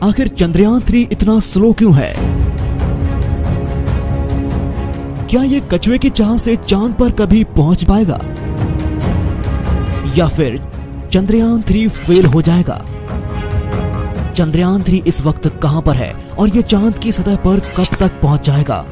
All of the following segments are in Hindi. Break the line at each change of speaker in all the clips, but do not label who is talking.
आखिर चंद्रयान 3 इतना स्लो क्यों है? क्या ये कछुए की चाल से चांद पर कभी पहुंच पाएगा या फिर चंद्रयान 3 फेल हो जाएगा? चंद्रयान 3 इस वक्त कहां पर है और ये चांद की सतह पर कब तक पहुंच जाएगा?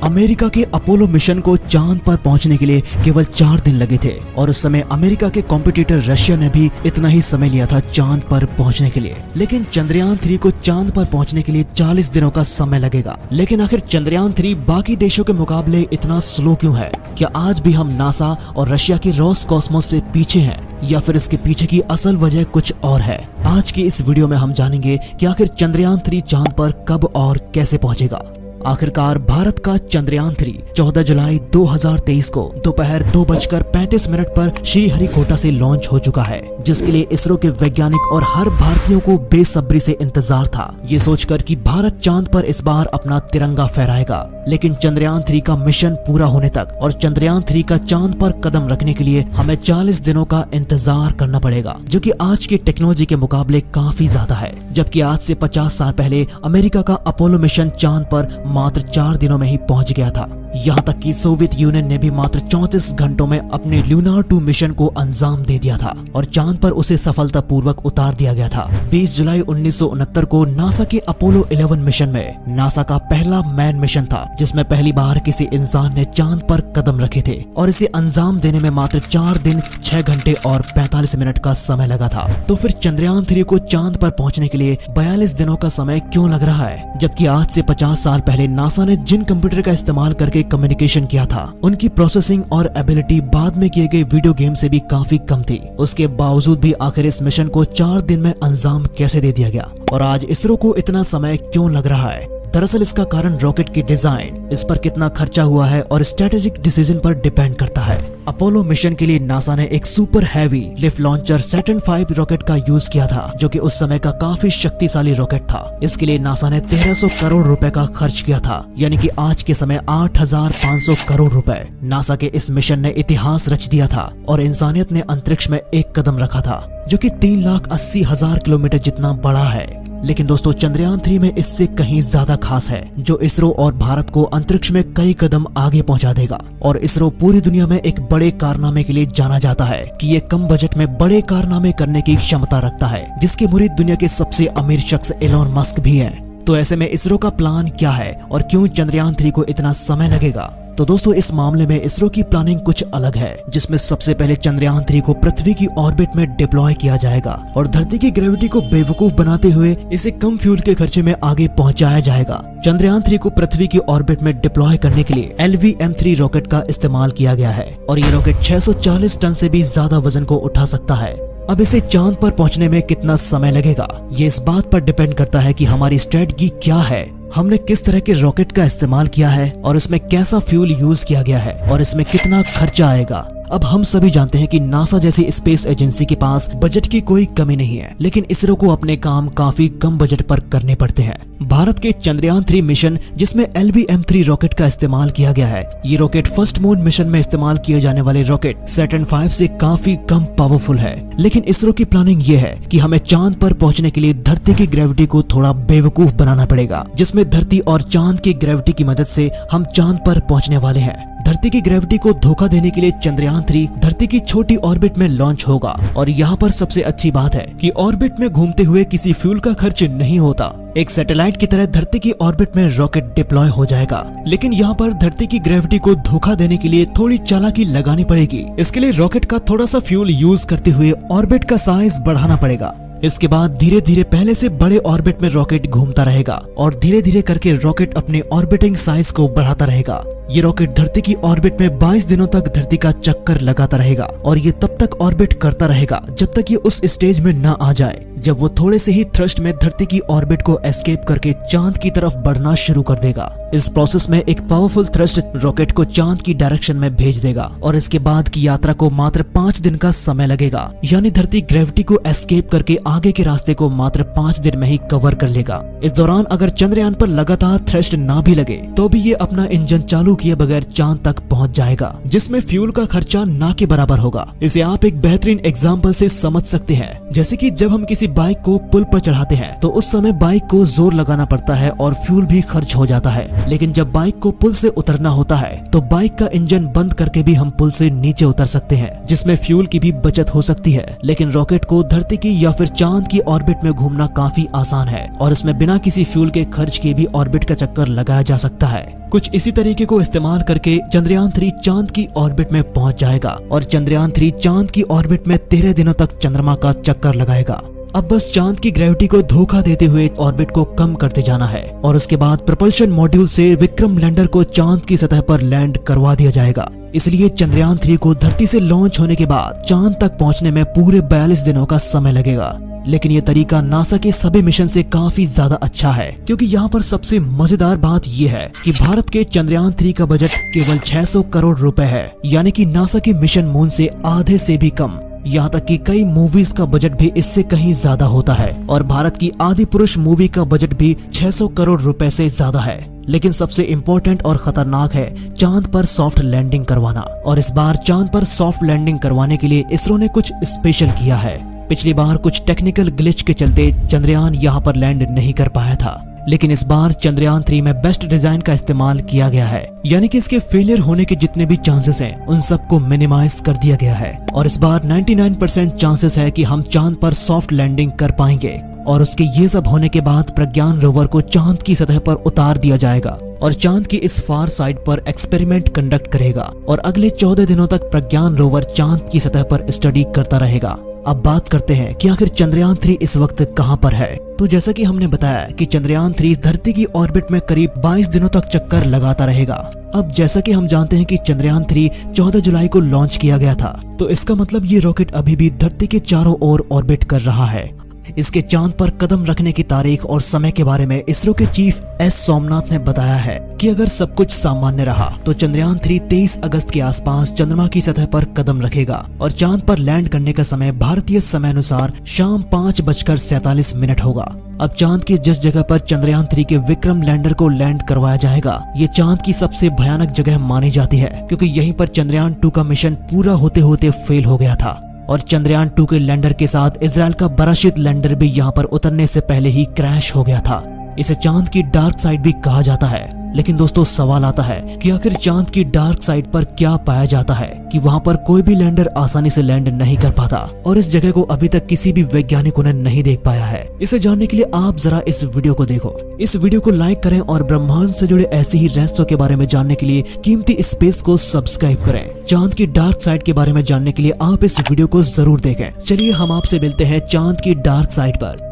अमेरिका के अपोलो मिशन को चांद पर पहुंचने के लिए केवल 4 दिन लगे थे और उस समय अमेरिका के कॉम्पिटिटर रशिया ने भी इतना ही समय लिया था चांद पर पहुंचने के लिए। लेकिन चंद्रयान 3 को चांद पर पहुंचने के लिए 40 दिनों का समय लगेगा। लेकिन आखिर चंद्रयान 3 बाकी देशों के मुकाबले इतना स्लो क्यों है? क्या आज भी हम नासा और रशिया के रोसकॉस्मोस से पीछे हैं या फिर इसके पीछे की असल वजह कुछ और है? आज की इस वीडियो में हम जानेंगे कि आखिर चंद्रयान 3 चांद पर कब और कैसे पहुंचेगा। आखिरकार भारत का चंद्रयान 3 14 जुलाई 2023 को दोपहर 2:35 पर श्रीहरिकोटा से लॉन्च हो चुका है, जिसके लिए इसरो के वैज्ञानिक और हर भारतीयों को बेसब्री से इंतजार था, ये सोचकर कि भारत चांद पर इस बार अपना तिरंगा फहराएगा। लेकिन चंद्रयान 3 का मिशन पूरा होने तक और चंद्रयान 3 का चांद पर कदम रखने के लिए हमें 40 दिनों का इंतजार करना पड़ेगा, जो कि आज की टेक्नोलॉजी के मुकाबले काफी ज्यादा है। जबकि आज से 50 साल पहले अमेरिका का अपोलो मिशन चांद पर मात्र 4 दिनों में ही पहुंच गया था। यहाँ तक कि सोवियत यूनियन ने भी मात्र 34 घंटों में अपने ल्यूनार 2 मिशन को अंजाम दे दिया था और चांद पर उसे सफलतापूर्वक उतार दिया गया था। 20 जुलाई 1969 को नासा के अपोलो 11 मिशन में नासा का पहला मैन मिशन था, जिसमें पहली बार किसी इंसान ने चांद पर कदम रखे थे और इसे अंजाम देने में मात्र 4 दिन 6 घंटे और 45 मिनट का समय लगा था। तो फिर चंद्रयान 3 को चांद पर पहुंचने के लिए 42 दिनों का समय क्यों लग रहा है? जबकि आज से 50 साल पहले नासा ने जिन कंप्यूटर का इस्तेमाल करके कम्युनिकेशन किया था, उनकी प्रोसेसिंग और एबिलिटी बाद में किए गए वीडियो गेम से भी काफी कम थी। उसके बावजूद भी आखिर इस मिशन को 4 दिन में अंजाम कैसे दे दिया गया और आज इसरो को इतना समय क्यों लग रहा है? दरअसल इसका कारण रॉकेट की डिजाइन, इस पर कितना खर्चा हुआ है और स्ट्रेटेजिक डिसीजन पर डिपेंड करता है। अपोलो मिशन के लिए नासा ने एक super heavy lift launcher Saturn 5 rocket का यूज किया था, जो कि उस समय का काफी शक्तिशाली रॉकेट था। इसके लिए नासा ने 1300 करोड़ रुपए का खर्च किया था, यानी कि आज के समय 8500 करोड़ रुपए। नासा के इस मिशन ने इतिहास रच दिया था और इंसानियत ने अंतरिक्ष में एक कदम रखा था, जो कि 3,80,000 किलोमीटर जितना बड़ा है। लेकिन दोस्तों चंद्रयान 3 में इससे कहीं ज्यादा खास है, जो इसरो और भारत को अंतरिक्ष में कई कदम आगे पहुंचा देगा। और इसरो पूरी दुनिया में एक बड़े कारनामे के लिए जाना जाता है कि ये कम बजट में बड़े कारनामे करने की क्षमता रखता है, जिसके मुरीद दुनिया के सबसे अमीर शख्स एलोन मस्क भी है। तो ऐसे में इसरो का प्लान क्या है और क्यों चंद्रयान 3 को इतना समय लगेगा? तो दोस्तों इस मामले में इसरो की प्लानिंग कुछ अलग है, जिसमें सबसे पहले चंद्रयान 3 को पृथ्वी की ऑर्बिट में डिप्लॉय किया जाएगा और धरती की ग्रेविटी को बेवकूफ बनाते हुए इसे कम फ्यूल के खर्चे में आगे पहुंचाया जाएगा। चंद्रयान 3 को पृथ्वी की ऑर्बिट में डिप्लॉय करने के लिए LVM-3 रॉकेट का इस्तेमाल किया गया है और ये रॉकेट 640 टन से भी ज्यादा वजन को उठा सकता है। अब इसे चांद पर पहुंचने में कितना समय लगेगा, ये इस बात पर डिपेंड करता है कि हमारी स्ट्रेटजी क्या है, हमने किस तरह के रॉकेट का इस्तेमाल किया है और इसमें कैसा फ्यूल यूज किया गया है और इसमें कितना खर्चा आएगा। अब हम सभी जानते हैं कि नासा जैसी स्पेस एजेंसी के पास बजट की कोई कमी नहीं है, लेकिन इसरो को अपने काम काफी कम बजट पर करने पड़ते हैं। भारत के चंद्रयान 3 मिशन, जिसमें LVM-3 रॉकेट का इस्तेमाल किया गया है, ये रॉकेट फर्स्ट मून मिशन में इस्तेमाल किए जाने वाले रॉकेट सैटर्न 5 से काफी कम पावरफुल है। लेकिन इसरो की प्लानिंग ये है कि हमें चांद पर पहुंचने के लिए धरती की ग्रेविटी को थोड़ा बेवकूफ बनाना पड़ेगा, जिसमें धरती और चांद की ग्रेविटी की मदद से हम चांद पर पहुंचने वाले हैं। धरती की ग्रेविटी को धोखा देने के लिए चंद्रयान 3 धरती की छोटी ऑर्बिट में लॉन्च होगा और यहाँ पर सबसे अच्छी बात है कि ऑर्बिट में घूमते हुए किसी फ्यूल का खर्च नहीं होता। एक सैटेलाइट की तरह धरती की ऑर्बिट में रॉकेट डिप्लॉय हो जाएगा। लेकिन यहाँ पर धरती की ग्रेविटी को धोखा देने के लिए थोड़ी चालाकी लगानी पड़ेगी। इसके लिए रॉकेट का थोड़ा सा फ्यूल यूज करते हुए ऑर्बिट का साइज बढ़ाना पड़ेगा। इसके बाद धीरे धीरे पहले से बड़े ऑर्बिट में रॉकेट घूमता रहेगा और धीरे धीरे करके रॉकेट अपने ऑर्बिटिंग साइज को बढ़ाता रहेगा। ये रॉकेट धरती की ऑर्बिट में 22 दिनों तक धरती का चक्कर लगाता रहेगा और ये तब तक ऑर्बिट करता रहेगा जब तक ये उस स्टेज में न आ जाए जब वो थोड़े से ही थ्रस्ट में धरती की ऑर्बिट को एस्केप करके चांद की तरफ बढ़ना शुरू कर देगा। इस प्रोसेस में एक पावरफुल थ्रस्ट रॉकेट को चांद की डायरेक्शन में भेज देगा और इसके बाद की यात्रा को मात्र 5 दिन का समय लगेगा। यानी धरती ग्रेविटी को एस्केप करके आगे के रास्ते को मात्र 5 दिन में ही कवर कर लेगा। इस दौरान अगर चंद्रयान पर लगातार थ्रस्ट ना भी लगे तो भी ये अपना इंजन चालू किए बगैर चांद तक पहुंच जाएगा, जिसमें फ्यूल का खर्चा ना के बराबर होगा। इसे आप एक बेहतरीन एग्जाम्पल से समझ सकते हैं, जैसे कि जब हम किसी बाइक को पुल पर चढ़ाते हैं तो उस समय बाइक को जोर लगाना पड़ता है और फ्यूल भी खर्च हो जाता है, लेकिन जब बाइक को पुल से उतरना होता है तो बाइक का इंजन बंद करके भी हम पुल से नीचे उतर सकते हैं, जिसमें फ्यूल की भी बचत हो सकती है। लेकिन रॉकेट को धरती की या फिर चांद की ऑर्बिट में घूमना काफी आसान है और इसमें बिना किसी फ्यूल के खर्च के भी ऑर्बिट का चक्कर लगाया जा सकता है। कुछ इसी तरीके को इस्तेमाल करके चंद्रयान 3 चांद की ऑर्बिट में पहुंच जाएगा और चंद्रयान 3 चांद की ऑर्बिट में 13 दिनों तक चंद्रमा का चक्कर लगाएगा। अब बस चांद की ग्रेविटी को धोखा देते हुए ऑर्बिट को कम करते जाना है और उसके बाद प्रपल्शन मॉड्यूल से विक्रम लैंडर को चांद की सतह पर लैंड करवा दिया जाएगा। इसलिए चंद्रयान 3 को धरती से लॉन्च होने के बाद चांद तक पहुंचने में पूरे 42 दिनों का समय लगेगा। लेकिन ये तरीका नासा के सभी मिशन से काफी ज्यादा अच्छा है, क्योंकि यहाँ पर सबसे मजेदार बात ये है कि भारत के चंद्रयान 3 का बजट केवल 600 करोड़ रुपए है, यानी कि नासा के मिशन मून से आधे से भी कम। यहाँ तक कि कई मूवीज का बजट भी इससे कहीं ज्यादा होता है और भारत की आदि पुरुष मूवी का बजट भी 600 करोड़ रुपए से ज्यादा है। लेकिन सबसे इम्पोर्टेंट और खतरनाक है चांद पर सॉफ्ट लैंडिंग करवाना, और इस बार चांद पर सॉफ्ट लैंडिंग करवाने के लिए इसरो ने कुछ स्पेशल किया है। पिछली बार कुछ टेक्निकल ग्लिच के चलते चंद्रयान यहाँ पर लैंड नहीं कर पाया था, लेकिन इस बार चंद्रयान 3 में बेस्ट डिजाइन का इस्तेमाल किया गया है, यानी कि इसके फेलियर होने के जितने भी चांसेस हैं उन सबको मिनिमाइज कर दिया गया है। और इस बार 99% चांसेस है कि हम चांद पर सॉफ्ट लैंडिंग कर पाएंगे और उसके ये सब होने के बाद प्रज्ञान रोवर को चांद की सतह पर उतार दिया जाएगा और चांद की इस फार साइड पर एक्सपेरिमेंट कंडक्ट करेगा और अगले 14 दिनों तक प्रज्ञान रोवर चांद की सतह पर स्टडी करता रहेगा। अब बात करते हैं कि आखिर चंद्रयान 3 इस वक्त कहां पर है। तो जैसा कि हमने बताया कि चंद्रयान 3 धरती की ऑर्बिट में करीब 22 दिनों तक चक्कर लगाता रहेगा। अब जैसा कि हम जानते हैं कि चंद्रयान 3 14 जुलाई को लॉन्च किया गया था, तो इसका मतलब ये रॉकेट अभी भी धरती के चारों ओर ऑर्बिट कर रहा है। इसके चांद पर कदम रखने की तारीख और समय के बारे में इसरो के चीफ एस सोमनाथ ने बताया है कि अगर सब कुछ सामान्य रहा तो चंद्रयान 3 23 अगस्त के आसपास चंद्रमा की सतह पर कदम रखेगा और चांद पर लैंड करने का समय भारतीय समय अनुसार शाम 5:47 होगा। अब चांद की जिस जगह पर चंद्रयान 3 के विक्रम लैंडर को लैंड करवाया जाएगा, ये चांद की सबसे भयानक जगह मानी जाती है, क्योंकि यहीं पर चंद्रयान 2 का मिशन पूरा होते होते फेल हो गया था और चंद्रयान 2 के लैंडर के साथ इजराइल का बराशित लैंडर भी यहाँ पर उतरने से पहले ही क्रैश हो गया था। इसे चांद की डार्क साइड भी कहा जाता है। लेकिन दोस्तों सवाल आता है कि आखिर चांद की डार्क साइड पर क्या पाया जाता है कि वहाँ पर कोई भी लैंडर आसानी से लैंड नहीं कर पाता और इस जगह को अभी तक किसी भी वैज्ञानिक ने नहीं देख पाया है। इसे जानने के लिए आप जरा इस वीडियो को देखो, इस वीडियो को लाइक करें और ब्रह्मांड से जुड़े ऐसे ही रहस्यों के बारे में जानने के लिए कीमती स्पेस को सब्सक्राइब करें। चांद की डार्क साइड के बारे में जानने के लिए आप इस वीडियो को जरूर देखें। चलिए हम आपसे मिलते हैं चांद की डार्क साइड पर।